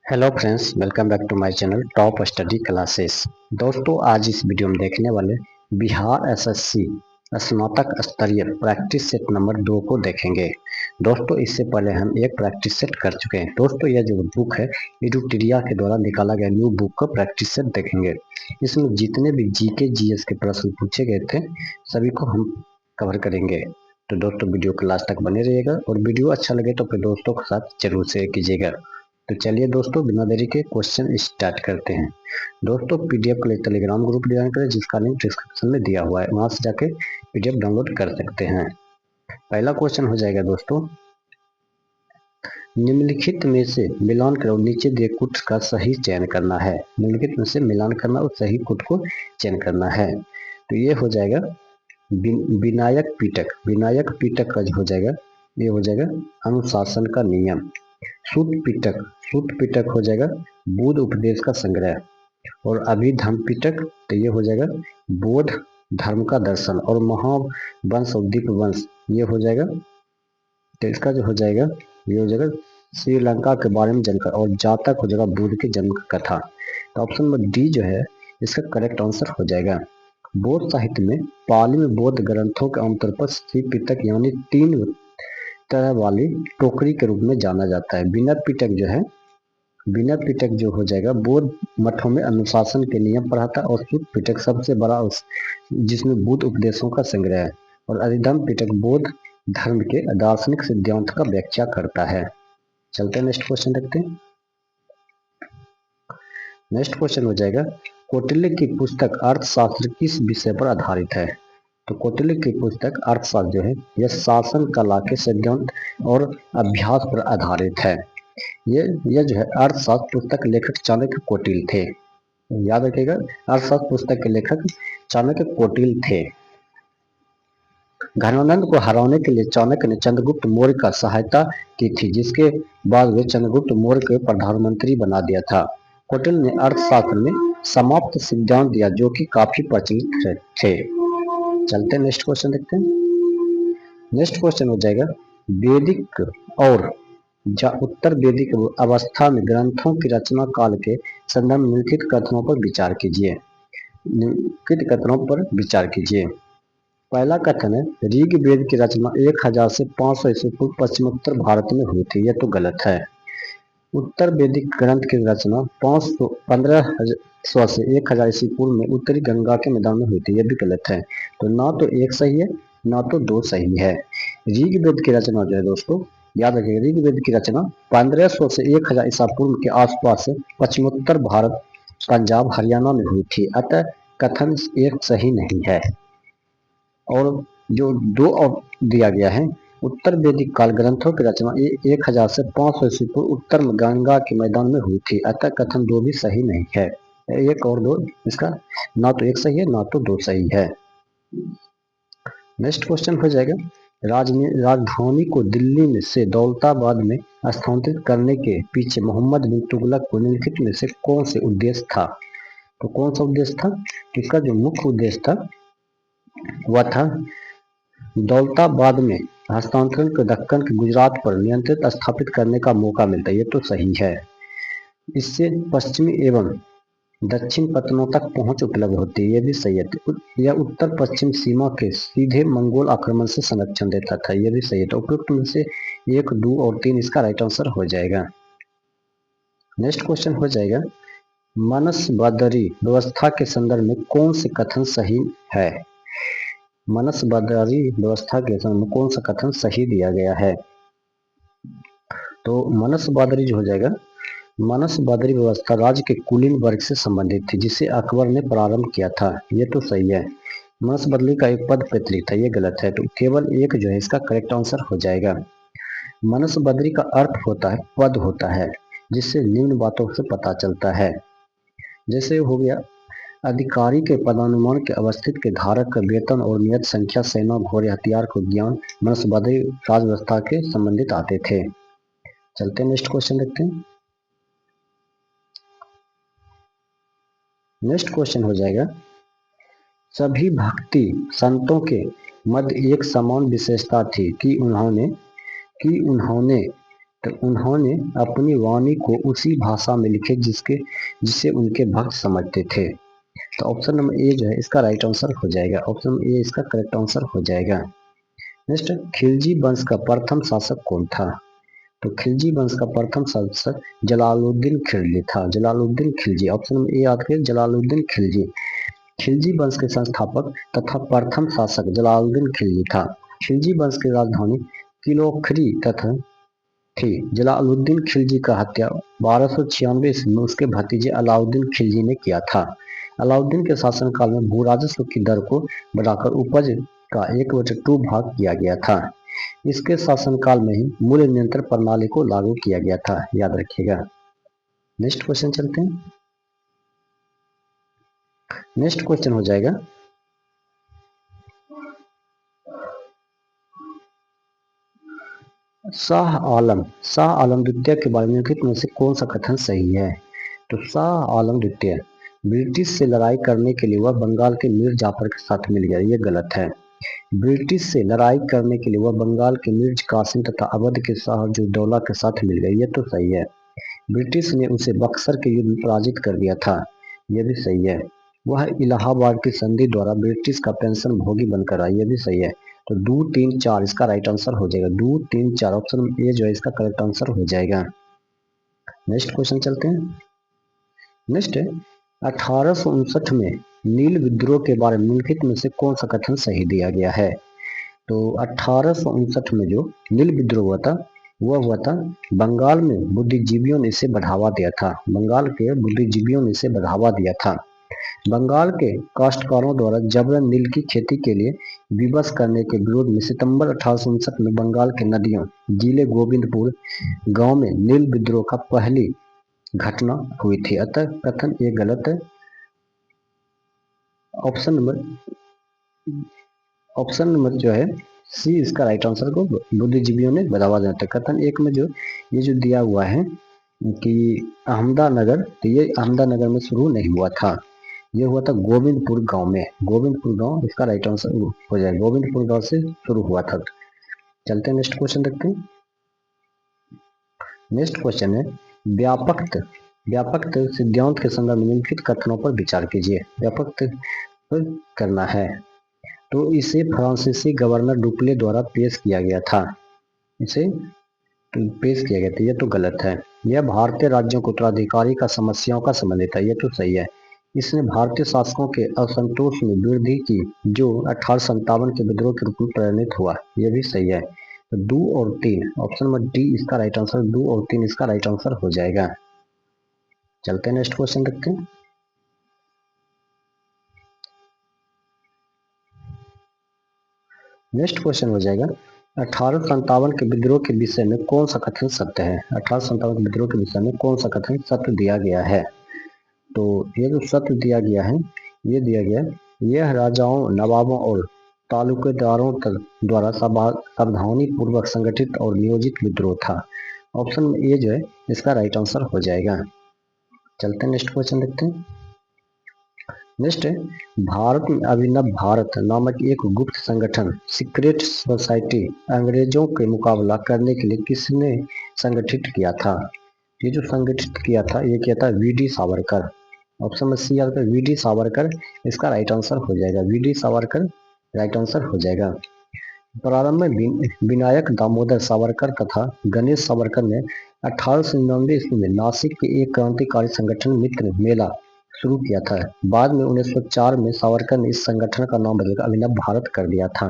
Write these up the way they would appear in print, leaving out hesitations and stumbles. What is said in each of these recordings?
Hello friends, welcome back to my channel top study classes. दोस्तों, आज इस video में देखने वाले बिहार एसएससी स्नातक स्तरीय प्रैक्टिस सेट नंबर 2 को देखेंगे। दोस्तों, इससे पहले हम एक प्रैक्टिस सेट कर चुके हैं। दोस्तों, यह जो बुक है एडुटेरिया के द्वारा निकाला गया न्यू बुक का प्रैक्टिस सेट देखेंगे। इसमें जितने भी जीके जीएस के प्रश्न पूछे गए थे सभी को हम कवर करेंगे। तो दोस्तों, वीडियो के लास्ट तक बने रहिएगा और वीडियो अच्छा लगे तो अपने दोस्तों के साथ जरूर शेयर कीजिएगा। तो चलिए दोस्तों, बिना देरी के क्वेश्चन स्टार्ट करते हैं। दोस्तों, पीडीएफ के लिए टेलीग्राम ग्रुप ज्वाइन करें, जिसका लिंक डिस्क्रिप्शन में दिया हुआ है, वहां से जाके पीडीएफ डाउनलोड कर सकते हैं। पहला क्वेश्चन हो जाएगा दोस्तों, निम्नलिखित में से मिलान करो, नीचे दिए कुट का सही चयन करना है। निम्नलिखित में से मिलान करना और सही कुट को चयन करना है। तो ये हो जाएगा विनायक पिटक। विनायक पिटक का जो हो जाएगा ये हो जाएगा अनुशासन का नियम। सूत पिटक हो जाएगा बुद्ध उपदेश का संग्रह। और अभिधम पिटक तो ये हो जाएगा बौद्ध धर्म का दर्शन। और महावंश और दीपवंश ये हो जाएगा, तो इसका जो हो जाएगा ये हो जाएगा श्रीलंका के बारे में जानकारी। और जातक हो जाएगा बुद्ध के जन्म की कथा। तो ऑप्शन नंबर डी जो है इसका करेक्ट आंसर हो जाएगा। बौद्ध साहित्य में पाली में बौद्ध ग्रंथों के आमतौर पर श्री पिटक यानी 3 तरह वाली टोकरी के रूप में जाना जाता है। विनय पिटक जो हो जाएगा बौद्ध मठों में अनुशासन के नियम पढ़ाता है। और सूत पिटक सबसे बड़ा जिसमें बुद्ध उपदेशों का संग्रह है। और अधिधम पिटक बौद्ध धर्म के दार्शनिक सिद्धांत का व्याख्या करता है। चलते हैं नेक्स्ट क्वेश्चन देखते हैं। नेक्स्ट क्वेश्चन हो जाएगा, कौटिल्य की पुस्तक अर्थशास्त्र किस विषय पर आधारित है। तो कौटिल्य की पुस्तक अर्थशास्त्र जो है यह शासन कला के सिद्धांत और अभ्यास पर आधारित है। यह जो है अर्थशास्त्र पुस्तक लेखक चाणक्य कौटिल्य थे। याद रखिएगा, अर्थशास्त्र पुस्तक के लेखक चाणक्य कौटिल्य थे। घनानंद को हराने के लिए चाणक्य ने चंद्रगुप्त मौर्य का सहायता की थी, जिसके बाद वे चंद्रगुप्त मौर्य को प्रधानमंत्री बना दिया था। कौटिल्य ने अर्थशास्त्र में समाप्त सिद्धांत दिया, जो कि काफी प्रचलित थे। चलते हैं नेक्स्ट क्वेश्चन देखते हैं। नेक्स्ट क्वेश्चन हो जाएगा, वैदिक और उत्तर वैदिक अवस्था में ग्रंथों की रचना काल के संदर्भ में निम्नलिखित कथनों पर विचार कीजिए। निम्नलिखित कथनों पर विचार कीजिए। पहला कथन है, ऋग्वेद की रचना 1000 से 500 ईस्वी पूर्व पश्चिमोत्तर भारत में हुई थी। यह तो गलत है। उत्तर वैदिक ग्रंथ की रचना 1500 से 1000 ईस्वी पूर्व में उत्तरी गंगा के मैदान में हुई थी। यह भी गलत है। तो ना तो एक सही है ना तो दो सही है। ऋग्वेद की रचना जो है दोस्तों, याद रखिएगा, ऋग्वेद की रचना 1500 से 1000 ईसा पूर्व के आसपास पश्चिमोत्तर भारत पंजाब हरियाणा में हुई थी। अतः कथन एक सही नहीं है। और जो दो और दिया गया है, उत्तर वैदिक काल ग्रंथों की रचना 1000 से 500 ईस्वी पूर्व उत्तर गंगा के मैदान में हुई थी। अतः कथन दो भी सही नहीं है। एक और दो, इसका ना तो एक सही है ना तो दो सही है। नेक्स्ट क्वेश्चन हो जाएगा, राजधानी को दिल्ली में से दौलताबाद में स्थानांतरित करने के पीछे मोहम्मद बिन तुगलक को निम्नलिखित में से कौन से उद्देश्य था। तो कौन सा उद्देश्य था? इसका जो मुख्य उद्देश्य था वह था दौलताबाद में हस्तांतरण को दक्कन के गुजरात पर नियंत्रित स्थापित करने का मौका मिलता है। ये तो सही है। इससे पश्चिमी एवं दक्षिण पत्तनों तक पहुंच उपलब्ध होती है। यह भी सही है। यह उत्तर पश्चिम सीमा के सीधे मंगोल आक्रमण से संरक्षण देता था। यह भी सही है। तो उपयुक्त में से 1, 2 और 3 इसका राइट आंसर हो जाएगा। नेक्स्ट क्वेश्चन हो जाएगा, मनसबदरी व्यवस्था के संदर्भ में कौन से कथन सही है। मनसबदरी व्यवस्था के संदर्भ में कौन सा कथन सही दिया गया है। तो मनसबदरी जो हो जाएगा, मनसबदरी व्यवस्था राज्य के कुलीन वर्ग से संबंधित थी, जिसे अकबर ने प्रारंभ किया था। ये तो सही है। मनसबदरी का एक पद पैतृक था। ये गलत है। तो केवल एक जो है इसका करेक्ट आंसर हो जाएगा। मनसबदरी का अर्थ होता है पद होता है, जिससे निम्न बातों से पता चलता है। जैसे हो गया, अधिकारी के पदानुमान के अवस्थित के धारक का वेतन और नियत संख्या, सेना, घोड़े, हथियार को ज्ञान मनसबदरी राज व्यवस्था के संबंधित आते थे। चलते हैं नेक्स्ट क्वेश्चन देखते हैं। नेक्स्ट क्वेश्चन हो जाएगा, सभी भक्ति संतों के मध्य एक समान विशेषता थी कि उन्होंने तो उन्होंने अपनी वाणी को उसी भाषा में लिखे जिसे उनके भक्त समझते थे। तो ऑप्शन नंबर ए जो है इसका राइट आंसर हो जाएगा। ऑप्शन नंबर ए इसका करेक्ट आंसर हो जाएगा। नेक्स्ट, खिलजी वंश का प्रथम शासक कौन था? तो खिलजी वंश का प्रथम शासक जलालुद्दीन खिलजी था। Jalaluddin Khilji, option number A याद करिए, जलालुद्दीन खिलजी। खिलजी वंश के संस्थापक तथा प्रथम शासक जलालुद्दीन खिलजी था। खिलजी वंश की राजधानी किलोखरी तथा थी। जलालुद्दीन खिलजी का हत्या 1296 ईस्वी में उसके भतीजे अलाउद्दीन खिलजी ने किया था। अलाउद्दीन के शासनकाल में भू राजस्व की दर को बढ़ाकर उपज का 1/2 भाग किया गया था। इसके शासनकाल में ही मूल्य नियंत्रण प्रणाली को लागू किया गया था, याद रखिएगा। नेक्स्ट क्वेश्चन चलते हैं। नेक्स्ट क्वेश्चन हो जाएगा, शाह आलम द्वितीय के बारे में निम्नलिखित में से कौन सा कथन सही है? तो शाह आलम द्वितीय ब्रिटिश से लड़ाई करने के लिए वह बंगाल के मीर जाफर के साथ मिल गया, ये गलत है। ब्रिटिश से लड़ाई करने के लिए वह बंगाल के मीर कासिम तथा अवध के शाह जद्दौला के साथ मिल गया, ये तो सही है। ब्रिटिश ने उसे बक्सर के युद्ध में पराजित कर दिया था, यह भी सही है। वह इलाहाबाद की संधि द्वारा ब्रिटिश का पेंशन भोगी बनकर आया, यह भी सही है। तो 2, 3, 4 इसका राइट आंसर हो जाएगा। 2, 3, 4 ऑप्शन ए जो है इसका करेक्ट आंसर हो जाएगा। नेक्स्ट क्वेश्चन चलते हैं। नेक्स्ट है 1859 में नील विद्रोह के बारे में निम्नलिखित में से कौन सा कथन सही दिया गया है? तो 1859 में जो नील विद्रोह हुआ था वह हुआ था बंगाल में बुद्धिजीवियों ने इसे बढ़ावा दिया था। बंगाल के बुद्धिजीवियों ने इसे बढ़ावा दिया था। बंगाल के काश्तकारों द्वारा जबरन नील की खेती के लिए विवश करने के विरोध में सितंबर 1859 में बंगाल के नदियों जिले गोविंदपुर गांव में नील विद्रोह का पहली घटना हुई थी। अतः कथन ये गलत है। ऑप्शन नंबर जो है सी इसका राइट आंसर को बुद्धिजीवियों ने बढ़ावा दिया था। कथन एक में जो ये जो दिया हुआ है कि अहमदानगर, तो ये अहमदानगर में शुरू नहीं हुआ था, ये हुआ था गोविंदपुर गांव में। गोविंदपुर गांव इसका राइट आंसर हो जाएगा। गोविंदपुर गांव से शुरू हुआ था। चलते हैं नेक्स्ट क्वेश्चन देखते हैं। नेक्स्ट क्वेश्चन है व्यापक सिद्धांत के संदर्भ में निम्नलिखित कथनों पर विचार कीजिए। व्यापक करना है तो इसे फ्रांसीसी गवर्नर डुप्ले द्वारा पेश किया गया था। इसे पेश किया गया था, यह तो गलत है। यह भारतीय राज्यों को उत्तराधिकारी का समस्याओं का संबंधित है, यह तो सही है। इसने भारतीय शासकों के असंतोष में वृद्धि की जो 1857 के विद्रोह के रूप में परिणत हुआ, यह भी सही है। तो 2 और 3 ऑप्शन नंबर डी इसका राइट आंसर, 2 और 3 इसका राइट आंसर हो जाएगा। चलते हैं नेक्स्ट क्वेश्चन देखते हैं। नेक्स्ट क्वेश्चन हो जाएगा 1857 के विद्रोह के विषय में कौन सा कथन सत्य है? 1857 के विद्रोह के विषय में कौन सा कथन सत्य दिया गया है? तो ये जो सत्य दिया गया है, ये दिया गया यह राजाओं, नवाबों और तालुकेदारों द्वारा सावधानी पूर्वक संगठित और नियोजित विद्रोह था। ऑप्शन ए जो है इसका राइट आंसर हो जाएगा। चलते हैं नेक्स्ट क्वेश्चन देखते हैं। नेक्स्ट है भारत में अभिनव भारत नामक एक गुप्त संगठन सीक्रेट सोसाइटी अंग्रेजों के मुकाबला करने के लिए किसने संगठित किया था? ये जो संगठित किया था ये किया था वी डी सावरकर। ऑप्शन में सी आता है वी डी सावरकर, इसका राइट आंसर हो जाएगा। V D Savarkar right answer हो जाएगा। प्रारंभ में विनायक दामोदर सावरकर तथा गणेश सावरकर ने 1899 ईस्वी में नासिक के एक क्रांतिकारी संगठन मित्र मेला शुरू किया था। बाद में 1904 में सावरकर ने इस संगठन का नाम बदलकर अभिनव भारत कर दिया था।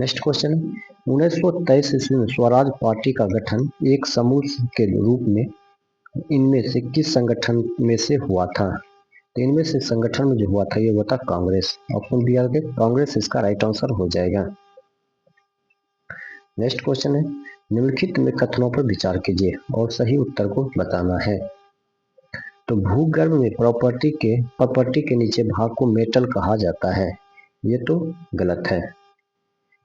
नेक्स्ट क्वेश्चन 1923 ईस्वी में स्वराज पार्टी का गठन एक समूह के रूप में इनमें से किस संगठन में से हुआ था? तो इनमें से संगठन में जो हुआ था ये हुआ था कांग्रेस। ऑप्शन बी आगे कांग्रेस इसका राइट आंसर हो जाएगा। नेक्स्ट क्वेश्चन है निम्नलिखित में कथनों पर विचार कीजिए और सही उत्तर को बताना है। तो भूगर्भ में प्रॉपर्टी के नीचे भाग को मेटल कहा जाता है, ये तो गलत है।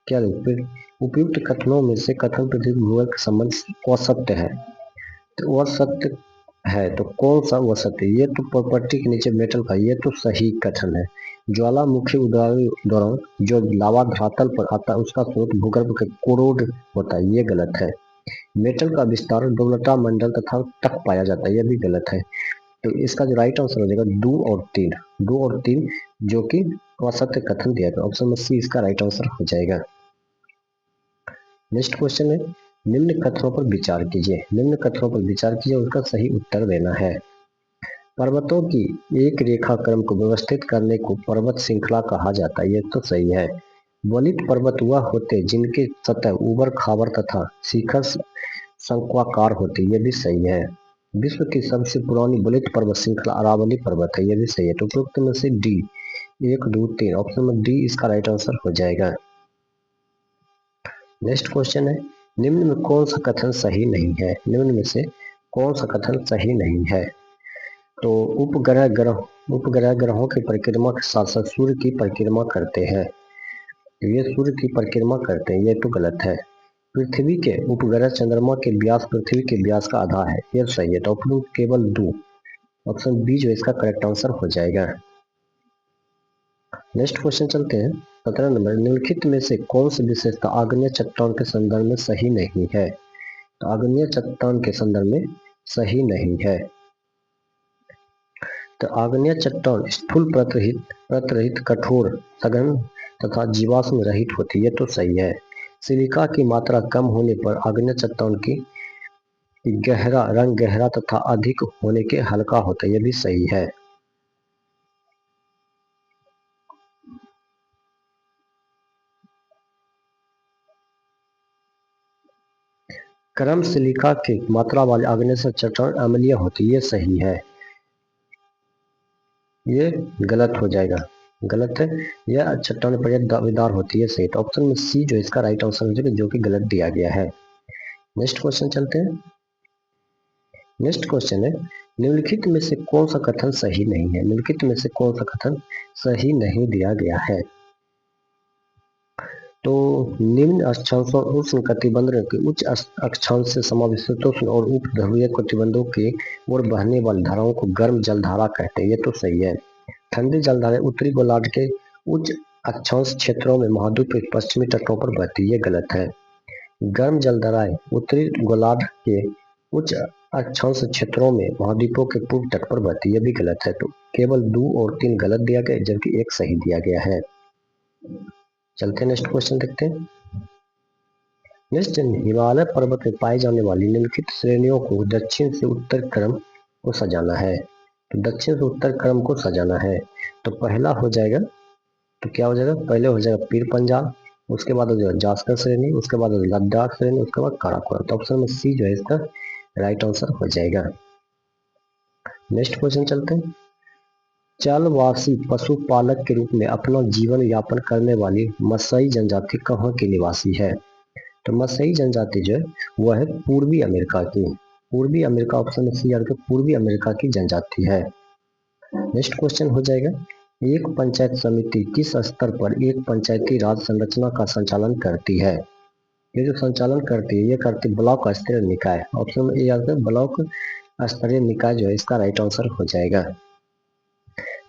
क्या उपयुक्त कथनों में से कथन पृथ्वी भूगर्भ का संबंध असत्य है? तो वह सत्य है, तो कौन सा वह सत्य? ये तो प्रॉपर्टी के नीचे मेटल का, ये तो सही कथन है। ज्वालामुखी दौरान जो लावा धरातल पर आता है उसका स्रोत भूगर्भ के कोरोड होता है, ये गलत है। मेटल का विस्तार डोलटा मंडल तथा तक पाया जाता है, यह भी गलत है। तो इसका जो राइट आंसर हो जाएगा दो और तीन, जो कि असत्य कथन दिया गया। ऑप्शन नंबर सी इसका राइट आंसर हो जाएगा। नेक्स्ट क्वेश्चन है, निम्न कथनों पर विचार कीजिए। निम्न कथनों पर विचार कीजिए, उसका सही उत्तर देना है। पर्वतों की एक रेखा क्रम को व्यवस्थित करने को पर्वत श्रृंखला कहा जाता है, ये तो सही है। वलित पर्वत वह होते जिनके सतह ऊबड़ खाबड़ तथा शिखर शंक्वाकार होती, ये भी सही है। विश्व की सबसे पुरानी वलित पर्वत श्रृंखला अरावली पर्वत है, ये भी सही है। तो उपरोक्त में से डी 1, 2, 3, ऑप्शन नंबर डी इसका राइट आंसर हो जाएगा। नेक्स्ट क्वेश्चन है, निम्न में कौन सा कथन सही नहीं है? निम्न में से कौन सा कथन सही नहीं है? तो उपग्रह ग्रहों की परिक्रमा के साथ साथ सूर्य की परिक्रमा करते हैं, तो ये सूर्य की परिक्रमा करते हैं, ये तो गलत है। पृथ्वी के उपग्रह चंद्रमा के व्यास पृथ्वी के व्यास का आधा है, ये सही है। तो ऑप्शन केवल दो, ऑप्शन बी जो इसका करेक्ट आंसर हो जाएगा। नेक्स्ट क्वेश्चन चलते हैं 17 नंबर, निम्नलिखित में से कौन सी विशेषता आग्नेय चट्टान के संदर्भ में सही नहीं है? तो आग्नेय चट्टान के संदर्भ में सही नहीं है। तो आग्नेय चट्टान स्थूल परत रहित कठोर सघन तथा जीवाश्म रहित होती है, ये तो सही है। सिलिका की मात्रा कम होने पर आग्नेय चट्टान की रंग गहरा तथा अधिक होने के हल्का होता है, ये भी सही है। क्रम सिलिका की मात्रा वाले आग्नेय चट्टान अम्लीय होती है, ये सही है। ये गलत हो जाएगा, गलत है। यह चट्टान पर्याप्त दावेदार होती है, सही। तो ऑप्शन में सी जो इसका राइट आंसर हो जाएगा, जो कि गलत दिया गया है। नेक्स्ट क्वेश्चन चलते हैं। नेक्स्ट क्वेश्चन है, निम्नलिखित में से कौन सा कथन सही नहीं है? निम्नलिखित में से कौन सा कथन सही नहीं दिया गया है? तो निम्न अक्षांश और उष्ण कटिबंधों के उच्च अक्षांश से समाविष्टोष्ण और उप ध्रुवीय कटिबंधों की ओर बहने वाली धाराओं को गर्म जलधारा कहते हैं, ये तो सही है। ठंडी जलधाराएं उत्तरी गोलार्ध के उच्च अक्षांश क्षेत्रों में महाद्वीप के पश्चिमी तटों पर बहती है, ये गलत है। गर्म जलधाराएं उत्तरी गोलार्ध के उच्च अक्षांश क्षेत्रों में महाद्वीपों के पूर्व तट पर बहती है, ये भी गलत है। तो केवल 2 और 3 गलत दिया गया, जबकि एक सही दिया गया है। चलते हैं नेक्स्ट क्वेश्चन देखते हैं। नेक्स्ट, हिमालय पर्वत में पाई जाने वाली निम्नलिखित श्रेणियों को दक्षिण से उत्तर क्रम को सजाना है। तो दक्षिण से उत्तर क्रम को सजाना है, तो पहला हो जाएगा, तो क्या हो जाएगा? पहले हो जाएगा पीर पंजाल, उसके बाद हो जाएगा जास्कर श्रेणी, उसके बाद हो जाएगा लद्दाख श्रेणी, उसके बाद काराकोरम। तो ऑप्शन में सी जो है इसका राइट आंसर हो जाएगा। नेक्स्ट क्वेश्चन चलते हैं। चलवासी पशुपालक के रूप में अपना जीवन यापन करने वाली मसई जनजाति कहाँ की निवासी है? तो मसई जनजाति जो है वह है पूर्वी अमेरिका की। पूर्वी अमेरिका, ऑप्शन में सी आर के पूर्वी अमेरिका की जनजाति है। नेक्स्ट क्वेश्चन हो जाएगा, एक पंचायत समिति किस स्तर पर एक पंचायती राज संरचना का संचालन करती है? ये जो संचालन करती है, ये करती ब्लॉक स्तरीय निकाय। ऑप्शन में ए आता है ब्लॉक स्तरीय निकाय, जो है इसका राइट आंसर हो जाएगा।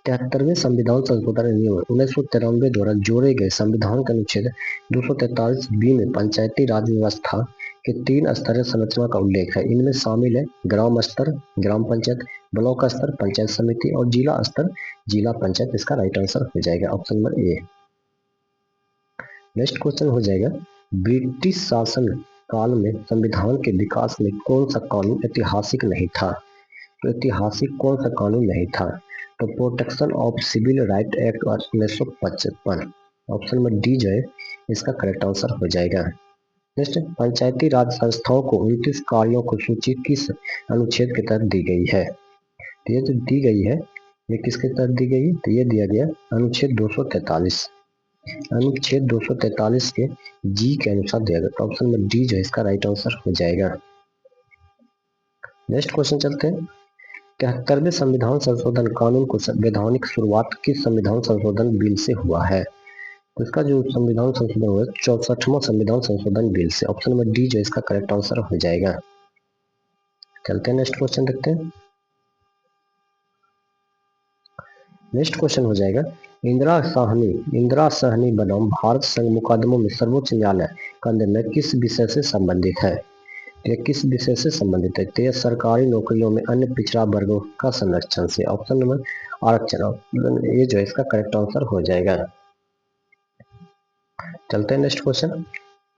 73वें संविधान संशोधन अधिनियम 1993 द्वारा जोड़े गए संविधान के अनुच्छेद 243 बी में पंचायती राज व्यवस्था के 3 स्तरीय संरचना का उल्लेख है। इनमें शामिल है ग्राम स्तर ग्राम पंचायत, ब्लॉक स्तर पंचायत समिति और जिला स्तर जिला पंचायत। इसका राइट आंसर हो जाएगा option number A. Next question हो जाएगा, ब्रिटिश शासन काल में संविधान के विकास में कौन सा कानून ऐतिहासिक नहीं था? तो ऐतिहासिक कौन सा कानून नहीं था? तो protection of civil right act 1955, option number D जो है इसका करेक्ट आंसर हो जाएगा। नेक्स्ट, पंचायती राज संस्थाओं को 29 कार्यों को सूची किस अनुच्छेद के तहत दी गई है? तो ये जो दी गई है, ये किसके तहत दी गई है? तो ये दिया गया अनुच्छेद 243, अनुच्छेद 243 के जी के अनुसार दिया गया। तो ऑप्शन नंबर डी जो है इसका राइट आंसर हो जाएगा। नेक्स्ट क्वेश्चन चलते हैं। 73वें संविधान संशोधन कानून को वैधानिक शुरुआत किस संविधान संशोधन बिल से हुआ है? तो इसका जो संविधान संशोधन हुआ 64वां संविधान संशोधन बिल से। ऑप्शन नंबर डी जो इसका करेक्ट आंसर हो जाएगा। चलते हैं नेक्स्ट क्वेश्चन देखते हैं। नेक्स्ट क्वेश्चन हो जाएगा, इंदिरा साहनी बनाम भारत संघ मुकदमों में सर्वोच्च न्यायालय का निर्णय किस विषय से संबंधित है? ये किस विषय से संबंधित है? तो ये सरकारी नौकरियों में अन्य पिछड़ा वर्गों का संरक्षण से। ऑप्शन नंबर आरक्षण, ये जो है इसका करेक्ट आंसर हो जाएगा। चलते हैं नेक्स्ट क्वेश्चन।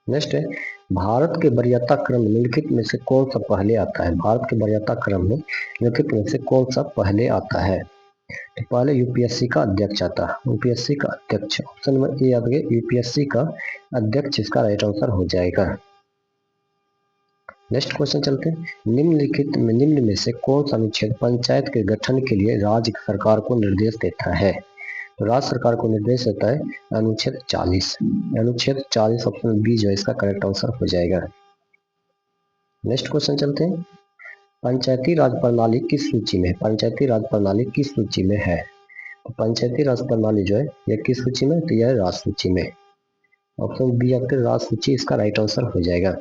नेक्स्ट है, भारत के वरीयता क्रम में निम्नलिखित में से कौन सा पहले आता है? भारत के वरीयता क्रम में निम्नलिखित में से कौन सा पहले आता है? तो पहले यूपीएससी का अध्यक्ष आता है। यूपीएससी का अध्यक्ष, ऑप्शन नंबर ए आता है यूपीएससी का अध्यक्ष, इसका राइट आंसर हो जाएगा। नेक्स्ट क्वेश्चन चलते हैं। निम्न में से कौन सा अनुच्छेद पंचायत के गठन के लिए राज्य सरकार को निर्देश देता है? तो राज्य सरकार को निर्देश देता है अनुच्छेद 40। अनुच्छेद 40 ऑप्शन बी जो है इसका करेक्ट आंसर हो जाएगा। नेक्स्ट क्वेश्चन चलते हैं। पंचायती राज प्रणाली किस सूची में है? पंचायती राज प्रणाली किस सूची में है? तो पंचायती राज प्रणाली जो है यह किस सूची में? तो यह राज सूची में। ऑप्शन बी आपके राज सूची इसका राइट आंसर हो जाएगा।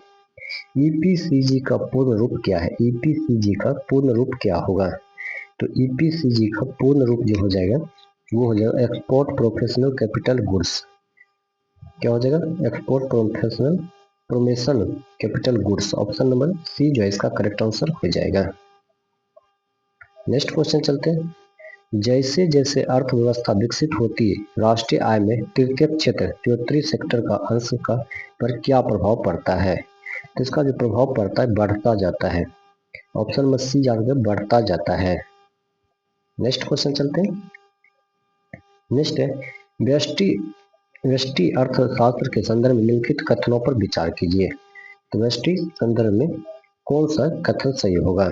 ईपीसीजी का पूर्ण रूप क्या है? ईपीसीजी का पूर्ण रूप क्या होगा? तो ईपीसीजी का पूर्ण रूप जो हो जाएगा वो हो जाएगा एक्सपोर्ट प्रोफेशनल कैपिटल गुड्स। क्या हो जाएगा? Export professional promotion capital goods. Option number C जो है इसका करेक्ट आंसर हो जाएगा। नेक्स्ट क्वेश्चन चलते हैं। जैसे जैसे अर्थव्यवस्था विकसित होती है, राष्ट्रीय आय में तृतीय क्षेत्र त्रियोतरी सेक्टर का अंश का पर क्या प्रभाव पड़ता है? तो इसका जो प्रभाव पड़ता है बढ़ता जाता है। ऑप्शन नंबर सी जाकर बढ़ता जाता है। नेक्स्ट क्वेश्चन चलते हैं। नेक्स्ट है, व्यष्टि व्यष्टि अर्थशास्त्र के संदर्भ में निम्नलिखित कथनों पर विचार कीजिए। तो व्यष्टि संदर्भ में कौन सा कथन सही होगा?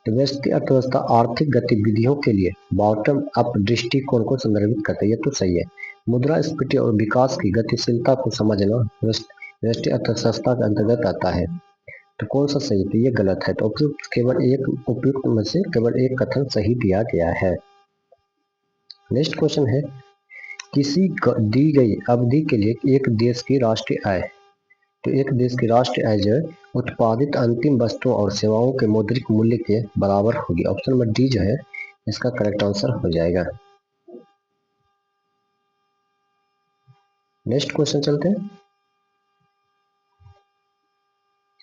तो व्यष्टि अर्थव्यवस्था आर्थिक गतिविधियों के लिए बॉटम अप दृष्टिकोण को संदर्भित करता है, ये तो सही है। मुद्रास्फीति और विकास की गतिशीलता को समझना व्यष्टि अर्थशास्त्र के अंतर्गत आता है। तो कौन सा सही? तो ये गलत है। तो उपयुक्त केवल एक उपयुक्त में से केवल एक कथन सही दिया गया है। नेक्स्ट क्वेश्चन है, किसी दी गई अवधि के लिए एक देश की राष्ट्रीय आय, तो एक देश की राष्ट्रीय आय जो है उत्पादित अंतिम वस्तुओं और सेवाओं के मौद्रिक मूल्य के बराबर होगी। ऑप्शन नंबर डी जो है इसका करेक्ट आंसर हो जाएगा। नेक्स्ट क्वेश्चन चलते हैं।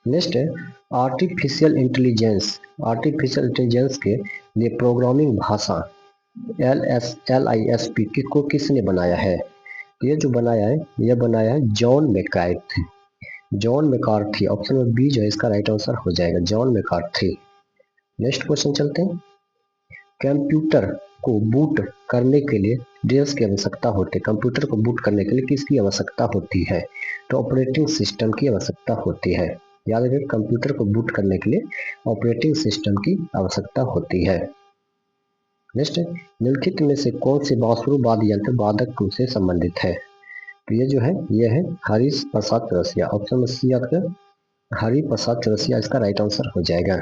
नेक्स्ट है, आर्टिफिशियल इंटेलिजेंस के लिए प्रोग्रामिंग भाषा LISP को किसने बनाया है? ये जो बनाया है यह बनाया है John McCarthy. Option number B जो है इसका राइट आंसर हो जाएगा, जॉन मैकार्थी। नेक्स्ट क्वेश्चन चलते हैं। कंप्यूटर को बूट करने के लिए डिवाइस की आवश्यकता होती है। कंप्यूटर को बूट करने के लिए किसकी आवश्यकता होती है? तो ऑपरेटिंग सिस्टम की आवश्यकता होती है। याद रखिए, कंप्यूटर को बूट करने के लिए ऑपरेटिंग सिस्टम की आवश्यकता होती है। नेक्स्ट, निम्नलिखित में से कौन से बांसुरी वाद्य यंत्र वादक से संबंधित है? तो ये जो है ये है हरीश प्रसाद चौरसिया। ऑप्शन में सी आपका हरि प्रसाद चौरसिया इसका राइट आंसर हो जाएगा।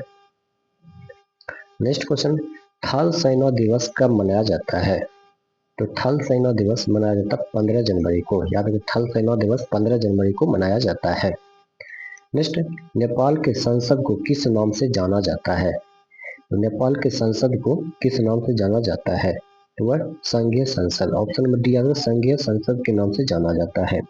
नेक्स्ट क्वेश्चन, थल सेना दिवस कब मनाया जाता है? तो थल सेना दिवस मनाया जाता है 15 जनवरी को। याद रखिए, थल सेना दिवस 15 जनवरी को मनाया जाता है। नेक्स्ट, नेपाल के संसद को किस नाम से जाना जाता है? तो नेपाल के संसद को किस नाम से जाना जाता है? तो वह संघीय संसद। ऑप्शन नंबर डी आगे संघीय संसद के नाम से जाना जाता है।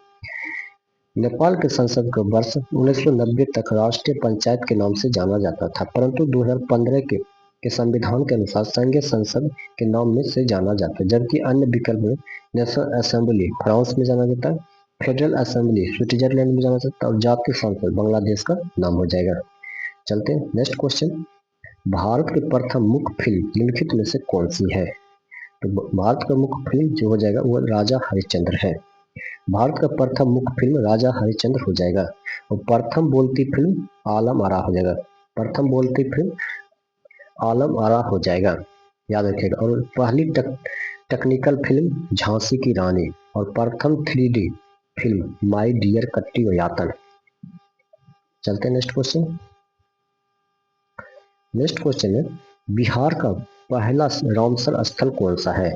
नेपाल के संसद को वर्ष 1990 तक राष्ट्रीय पंचायत के नाम से जाना जाता था, परंतु 2015 के संविधान के अनुसार संघीय संसद के नाम में से जाना जाता है। जबकि अन्य विकल्प में नेशनल असेंबली फ्रांस में जाना जाता है, फेडरल असेंबली स्विट्जरलैंड में जाना जाता है और जातीय संसद बांग्लादेश का नाम हो जाएगा। चलते हैं नेक्स्ट क्वेश्चन। भारत की प्रथम मुख्य फिल्म निम्नलिखित में से कौन सी है? तो भारत का मुख्य फिल्म जो हो जाएगा वो राजा हरिश्चंद्र है। भारत का प्रथम मुख्य फिल्म राजा हरिश्चंद्र हो जाएगा और प्रथम बोलती फिल्म आलम आरा हो जाएगा। प्रथम बोलती फिल्म आलम आरा हो जाएगा, याद रखिएगा। और पहली टेक्निकल फिल्म झांसी की रानी और प्रथम 3D फिल्म माई डियर कट्टी यातन। चलते हैं नेक्स्ट क्वेश्चन। नेक्स्ट क्वेश्चन है, बिहार का पहला रामसर स्थल कौन सा है?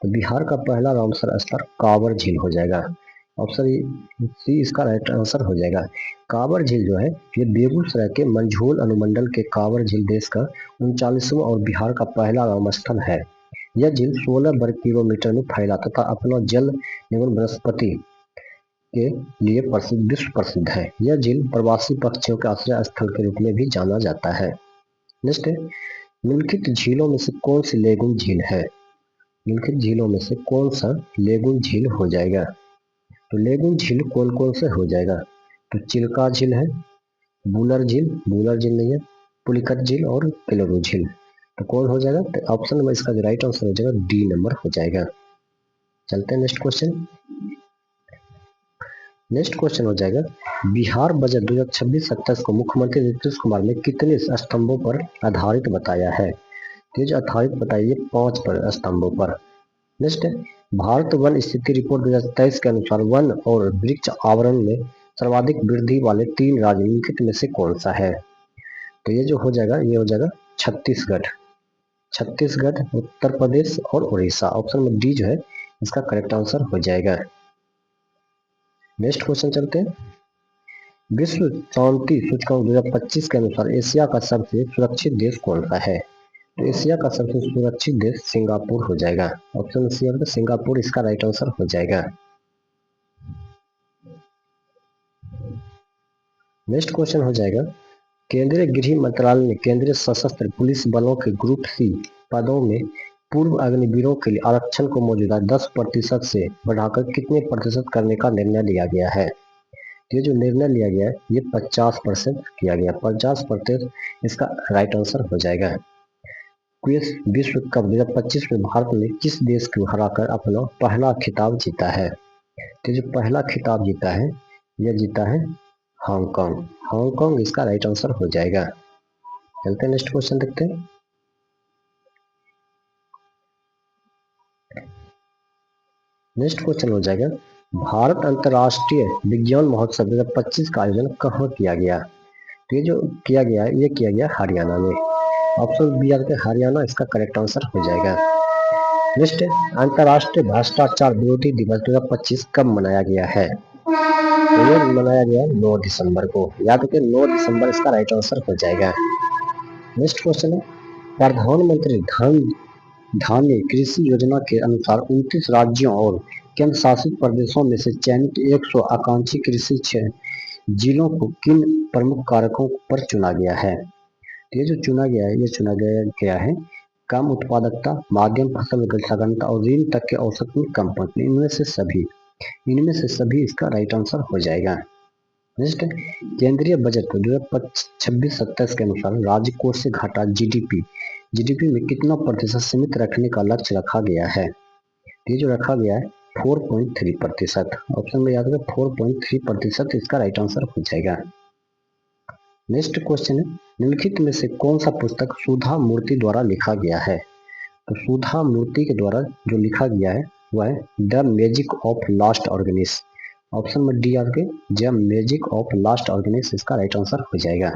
तो बिहार का पहला रामसर स्थल कांवर झील हो जाएगा। ऑप्शन सी इसका राइट आंसर हो जाएगा। कांवर झील जो है ये बेगूसराय के मंझोल अनुमंडल के कांवर झील देश का 39वां और बिहार का पहला राम स्थल है। यह झील 16 वर्ग किलोमीटर में फैला तथा अपना जल निगम वनस्पति के लिए प्रसिद्ध विश्व प्रसिद्ध है। यह झील प्रवासी पक्षियों के आश्रय स्थल के रूप में भी जाना जाता है। नेक्स्ट है, निम्नलिखित झीलों में से कौन सी लेगून झील है? निम्नलिखित झीलों में से कौन सा लेगून झील हो जाएगा? तो लेगून झील कौन कौन से हो जाएगा? तो चिल्का झील है, बूलर झील नहीं है, पुलिकट झील और किलोरू झील। तो कौन हो जाएगा? तो ऑप्शन नंबर इसका जो राइट आंसर हो जाएगा डी नंबर हो जाएगा। चलते हैं नेक्स्ट क्वेश्चन। नेक्स्ट क्वेश्चन हो जाएगा, बिहार बजट 2026-27 को मुख्यमंत्री नीतीश कुमार ने कितने स्तंभों पर आधारित बताया है? ये जो आधारित बताइए 5 पर स्तंभों पर। नेक्स्ट है, भारत वन स्थिति रिपोर्ट 2023 के अनुसार वन और वृक्ष आवरण में सर्वाधिक वृद्धि वाले 3 राज्य निम्नलिखित में से कौन सा है? तो ये जो हो जाएगा ये हो जाएगा छत्तीसगढ़, उत्तर प्रदेश और उड़ीसा। ऑप्शन नंबर डी जो है इसका करेक्ट आंसर हो जाएगा। नेक्स्ट क्वेश्चन चलते हैं। विश्व शांति सूचकांक 2025 के अनुसार एशिया का सबसे सुरक्षित देश कौन सा है? तो एशिया का सबसे सुरक्षित देश सिंगापुर हो जाएगा। ऑप्शन सी है सिंगापुर इसका राइट आंसर हो जाएगा। नेक्स्ट क्वेश्चन हो जाएगा, केंद्रीय गृह मंत्रालय ने केंद्रीय सशस्त्र पुलिस बलों के ग्रुप सी पदों में पूर्व अग्निवीरों के लिए आरक्षण को मौजूदा 10% से बढ़ाकर कितने प्रतिशत करने का निर्णय लिया गया है? ये जो निर्णय लिया गया है ये 50% किया गया। 50% इसका राइट आंसर हो जाएगा। क्विज विश्व कप 2025 में भारत ने किस देश को हराकर अपना पहला खिताब जीता है? तो जो पहला खिताब जीता है यह जीता है हांगकांग इसका राइट आंसर हो जाएगा। चलते हैं नेक्स्ट क्वेश्चन देखते हैं। नेक्स्ट क्वेश्चन हो जाएगा, भारत अंतर्राष्ट्रीय विज्ञान महोत्सव 2025 का आयोजन कहाँ किया गया? तो ये जो किया गया ये किया गया हरियाणा में। ऑप्शन बी आर के हरियाणा इसका करेक्ट आंसर हो जाएगा। नेक्स्ट अंतर्राष्ट्रीय भ्रष्टाचार विरोधी दिवस 2025 कब मनाया गया है? तो ये मनाया गया 9 दिसंबर को। याद रखिए 9 दिसंबर इसका राइट आंसर हो जाएगा। नेक्स्ट क्वेश्चन है, प्रधानमंत्री धान्य कृषि योजना के अनुसार 29 राज्यों और केंद्र शासित प्रदेशों में से चयनित 100 आकांक्षी कृषि जिलों को किन प्रमुख कारकों पर चुना गया है? ये जो चुना गया है कम उत्पादकता, माध्यम फसल घनता और ऋण तक के औसत में कम पहुंचने। इनमें से सभी इसका राइट आंसर हो जाएगा। नेक्स्ट केंद्रीय बजट 2026-27 के अनुसार राज्य कोष से घाटा जीडीपी में कितना प्रतिशत सीमित रखने का लक्ष्य रखा गया है? ये जो रखा गया है 4.3%। ऑप्शन में याद रखें 4.3% इसका राइट आंसर हो जाएगा। नेक्स्ट क्वेश्चन है, निम्नलिखित में से कौन सा पुस्तक सुधा मूर्ति द्वारा लिखा गया है? तो सुधा मूर्ति के द्वारा जो लिखा गया है वह है the magic of last organist. Option में डी आर के the magic of last organist इसका राइट आंसर हो जाएगा।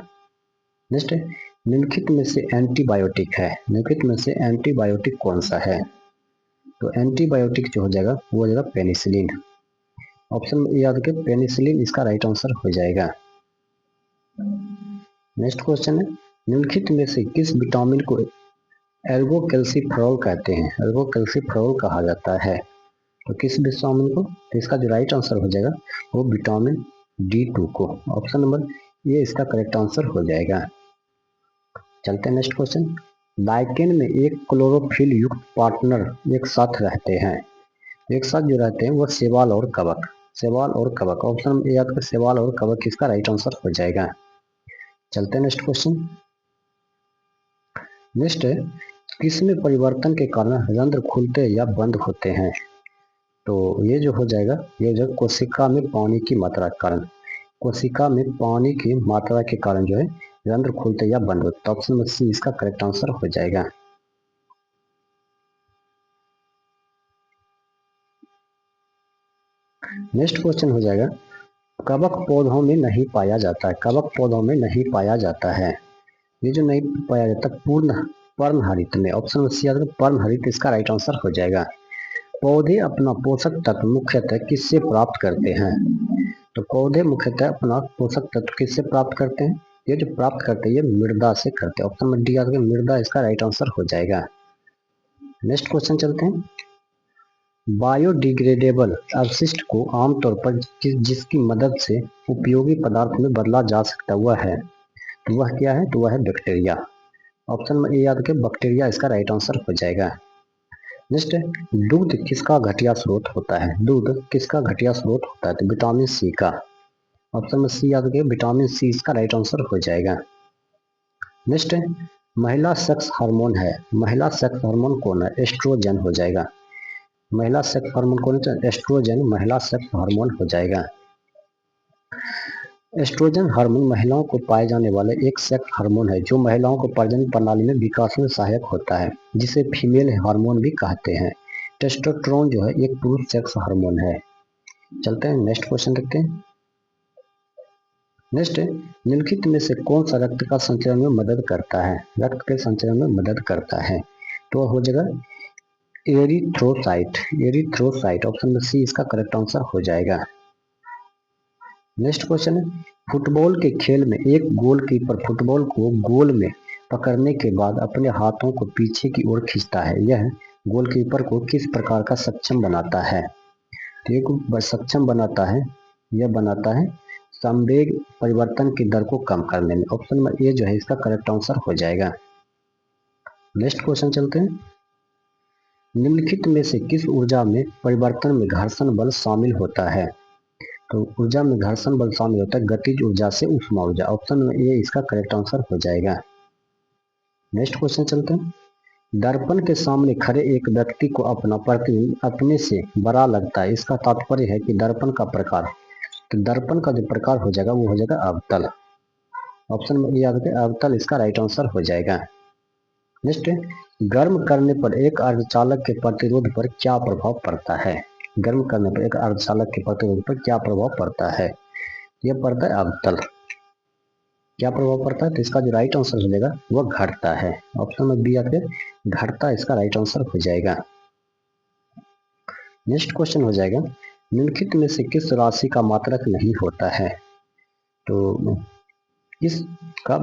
नेक्स्ट निम्नलिखित में से एंटीबायोटिक है। निम्नलिखित में से एंटीबायोटिक कौन सा है? तो एंटीबायोटिक जो हो जाएगा वो हो जाएगा पेनिसिलिन। ऑप्शन में याद रखें पेनिसिलिन इसका राइट आंसर हो जाएगा। नेक्स्ट क्वेश्चन है, निम्नलिखित में से किस विटामिन को एल्गोकैल्सिफेरॉल कहते हैं? एल्गोकैल्सिफेरॉल कहा जाता है। तो किस विटामिन को? तो इसका जो राइट आंसर हो जाएगा वो विटामिन D2 को। ऑप्शन नंबर ये इसका करेक्ट आंसर हो जाएगा। चलते हैं नेक्स्ट क्वेश्चन। लाइकेन में एक क्लोरोफिल युक्त पार्टनर एक साथ रहते हैं। एक साथ जो रहते हैं वो शैवाल और कवक। ऑप्शन में याद कर शैवाल और कवक इसका राइट आंसर हो जाएगा। चलते हैं नेक्स्ट क्वेश्चन। नेक्स्ट है, किसमें परिवर्तन के कारण रंध्र खुलते या बंद होते हैं? तो ये जो हो जाएगा ये जो कोशिका में पानी की मात्रा के कारण, कोशिका में पानी की मात्रा के कारण जो है रंध्र खुलते या बंद होते। ऑप्शन में सी इसका करेक्ट आंसर हो जाएगा। नेक्स्ट क्वेश्चन हो जाएगा, कवक पौधों में नहीं पाया जाता है। कवक पौधों में नहीं पाया जाता है। ये जो नहीं पाया जाता पूर्ण पर्णहरित में। ऑप्शन में सी पर्णहरित इसका राइट आंसर हो जाएगा। पौधे अपना पोषक तत्व मुख्यतः किससे प्राप्त करते हैं? तो पौधे मुख्यतः अपना पोषक तत्व किससे प्राप्त करते हैं? ये जो प्राप्त करते हैं ये मृदा से करते हैं। ऑप्शन में डी आकर मृदा इसका राइट आंसर हो जाएगा। नेक्स्ट क्वेश्चन चलते हैं। बायोडिग्रेडेबल अपशिष्ट को आमतौर पर जिसकी मदद से उपयोगी पदार्थ में बदला जा सकता वह है, तो वह क्या है, तो वह है बैक्टीरिया। ऑप्शन में ए याद रखें, बैक्टीरिया इसका राइट आंसर हो जाएगा। नेक्स्ट, दूध किसका घटिया स्रोत होता है, दूध किसका घटिया स्रोत होता है, तो विटामिन सी का। ऑप्शन में सी याद रखें, विटामिन सी इसका राइट आंसर हो जाएगा। नेक्स्ट, महिला सेक्स हार्मोन है, महिला सेक्स हार्मोन कौन है, एस्ट्रोजन हो जाएगा। महिला सेक्स हार्मोन कौन है, एस्ट्रोजन महिला सेक्स हार्मोन हो जाएगा। एस्ट्रोजन हार्मोन महिलाओं को पाए जाने वाले एक सेक्स हार्मोन है जो महिलाओं को प्रजनन प्रणाली में विकास में सहायक होता है, जिसे फीमेल हार्मोन भी कहते हैं। टेस्टोस्टेरोन जो है एक पुरुष सेक्स हार्मोन है। चलते हैं नेक्स्ट क्वेश्चन देखते हैं। नेक्स्ट, निम्नलिखित में से कौन सा रक्त का संचरण में मदद करता है, रक्त के संचरण में मदद करता है, तो हो जाएगा एरिथ्रोसाइट, एरिथ्रोसाइट। ऑप्शन में सी इसका करेक्ट आंसर हो जाएगा। नेक्स्ट क्वेश्चन है, फुटबॉल के खेल में एक गोलकीपर फुटबॉल को गोल में पकड़ने के बाद अपने हाथों को पीछे की ओर खींचता है, यह गोलकीपर को किस प्रकार का सक्षम बनाता है, तो ये सक्षम बनाता है, यह बनाता है संवेग परिवर्तन की दर को कम करने में। ऑप्शन में ए जो है इसका करेक्ट आंसर हो जाएगा। नेक्स्ट क्वेश्चन चलते हैं, निम्नलिखित में से किस ऊर्जा में परिवर्तन में घर्षण बल शामिल होता है, तो ऊर्जा में घर्षण बल शामिल होता है गतिज ऊर्जा से ऊष्मा ऊर्जा। ऑप्शन में ए इसका करेक्ट आंसर हो जाएगा। नेक्स्ट क्वेश्चन चलते हैं, दर्पण के सामने खड़े एक व्यक्ति को अपना प्रतिबिंब अपने से बड़ा लगता है, इसका तात्पर्य है कि दर्पण का प्रकार, तो दर्पण का जो प्रकार हो जाएगा वो हो जाएगा अवतल। ऑप्शन में ए याद रखें, अवतल इसका राइट आंसर हो जाएगा। नेक्स्ट, गर्म करने पर एक अर्धचालक के प्रतिरोध पर क्या प्रभाव पड़ता है, गर्म करने पर एक अर्धचालक के प्रतिरोध पर क्या प्रभाव पड़ता है, यह पड़ता है अवतल। क्या प्रभाव पड़ता है, तो इसका जो राइट आंसर हो जाएगा वह घटता है। ऑप्शन में बी या फिर घटता इसका राइट आंसर हो जाएगा। नेक्स्ट क्वेश्चन हो जाएगा, निम्नलिखित में से किस राशि का मात्रक नहीं होता है, तो इसका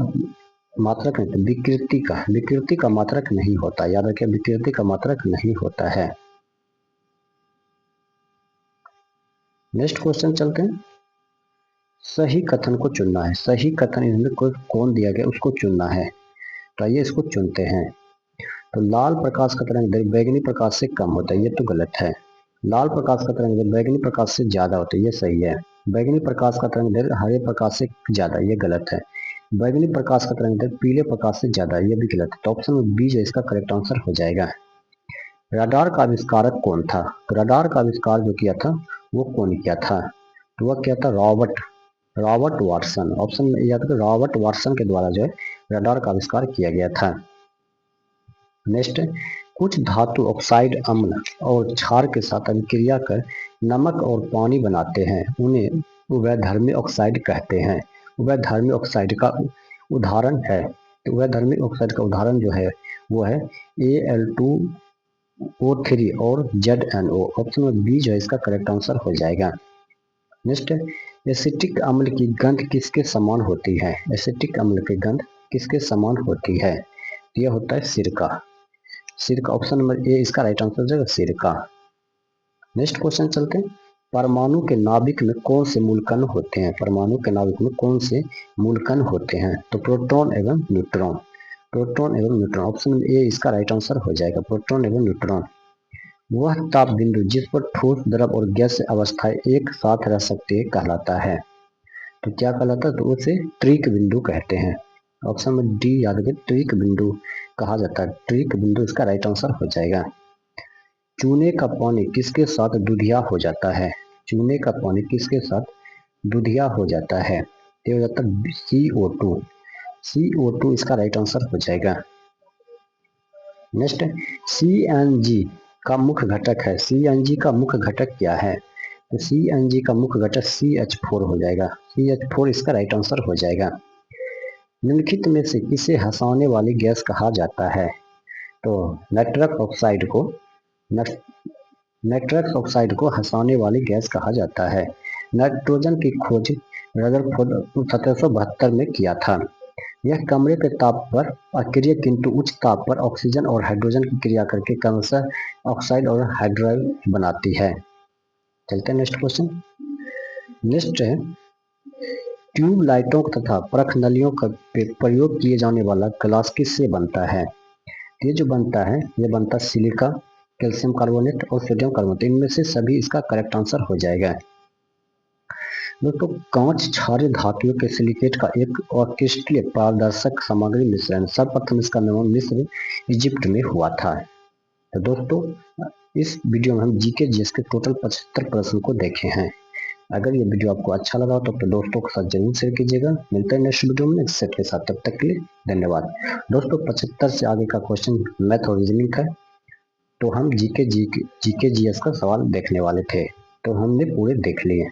मात्रक नहीं, विकृति का मात्रक नहीं होता, याद रखिए विकृति का मात्रक नहीं होता है। नेक्स्ट क्वेश्चन चलते हैं, सही कथन को चुनना है, सही कथन इनमें कौन दिया गया उसको चुनना है, तो आइए इसको चुनते हैं। तो लाल प्रकाश का तरंग दैर्घ्य बैगनी प्रकाश से कम होता है, ये तो गलत है। लाल प्रकाश का तरंग दैर्घ्य बैगनी प्रकाश से ज्यादा होता है, ये सही है। बैगनी प्रकाश का तरंग दैर्घ्य हरे प्रकाश से ज्यादा, ये गलत है। बैगनी प्रकाश का तरंग दैर्घ्य पीले प्रकाश से ज्यादा, ये भी गलत है। तो ऑप्शन में बी जो इसका करेक्ट आंसर हो जाएगा। रडार का आविष्कारक कौन था, तो रडार का आविष्कार जो किया था वो कौन किया था, तो वह क्या था, रॉबर्ट वाटसन। ऑप्शन में याद रखो, रॉबर्ट वाटसन के द्वारा जो है रडार का आविष्कार किया गया था। नेक्स्ट, कुछ धातु ऑक्साइड अम्ल और क्षार के साथ अभिक्रिया कर नमक और पानी बनाते हैं, उन्हें उभयधर्मी ऑक्साइड कहते हैं। उभयधर्मी ऑक्साइड का उदाहरण है, तो उभयधर्मी ऑक्साइड का उदाहरण जो है वो है Al2O3 और ZNO। ऑप्शन में बी जो है इसका करेक्ट आंसर हो जाएगा। नेक्स्ट, एसिटिक अम्ल की गंध किसके समान होती है, एसिटिक अम्ल की गंध किसके समान होती है, यह होता है सिरका। ऑप्शन नंबर ए इसका राइट आंसर हो जाएगा, सिरका। नेक्स्ट क्वेश्चन चलते हैं, परमाणु के नाभिक में कौन से मूलकण होते हैं, परमाणु के नाभिक में कौन से मूलकण होते हैं, तो प्रोटॉन एवं न्यूट्रॉन, प्रोटॉन एवं न्यूट्रॉन। ऑप्शन नंबर ए इसका राइट आंसर हो जाएगा, प्रोटॉन एवं न्यूट्रॉन। वह ताप बिंदु जिस पर ठोस, द्रव और गैस अवस्थाएं एक साथ रह सकती है कहलाता है, तो क्या कहलाता है, तो उसे ट्रिक बिंदु कहते हैं। ऑप्शन में डी याद रखें, ट्रिक बिंदु कहा जाता है, ट्रिक बिंदु इसका राइट आंसर हो जाएगा। चूने का पानी किसके साथ दूधिया हो जाता है, चूने का पानी किसके साथ दूधिया हो जाता है, ये हो जाता है CO2, CO2 इसका राइट आंसर हो जाएगा। नेक्स्ट, CNG का मुख्य घटक है, CNG का मुख्य घटक क्या है, तो CNG का मुख्य घटक CH4 हो जाएगा, CH4 इसका राइट आंसर हो जाएगा। निम्नलिखित में से किसे हंसाने वाली गैस कहा जाता है, तो नाइट्रस ऑक्साइड को हंसाने वाली गैस कहा जाता है। नाइट्रोजन की खोज रदरफोर्ड 1772 में किया था। यह कमरे के ताप पर अक्रिय किंतु उच्च ताप पर ऑक्सीजन और हाइड्रोजन की क्रिया करके क्रमशः ऑक्साइड और हाइड्राइड बनाती है। चलते हैं नेक्स्ट क्वेश्चन। नेक्स्ट है ट्यूब लाइटों तथा परख नलियों का प्रयोग किए जाने वाला ग्लास किससे बनता है? ये जो बनता है ये बनता है सिलिका, कैल्शियम कार्बोनेट और सोडियम कार्बोनेट, इनमें से सभी इसका करेक्ट आंसर हो जाएगा। दोस्तों कांच क्षारीय धातुओं के सिलिकेट का एक और क्रिस्टलीय पारदर्शक सामग्री मिश्रण सर्वप्रथम इसका निर्माण मिस्र इजिप्ट में हुआ था। तो दोस्तों इस वीडियो में हम जीके जीएस के टोटल 75 प्रश्न को देखे हैं। अगर ये वीडियो आपको अच्छा लगा तो अपने दोस्तों के साथ जरूर शेयर कीजिएगा। मिलते हैं नेक्स्ट वीडियो में नेक्स्ट सेट के साथ, तब तक के लिए धन्यवाद। दोस्तों 75 से आगे का क्वेश्चन मैथ और रीजनिंग का, तो हम जीके जीएस का सवाल देखने वाले थे, तो हमने पूरे देख लिए।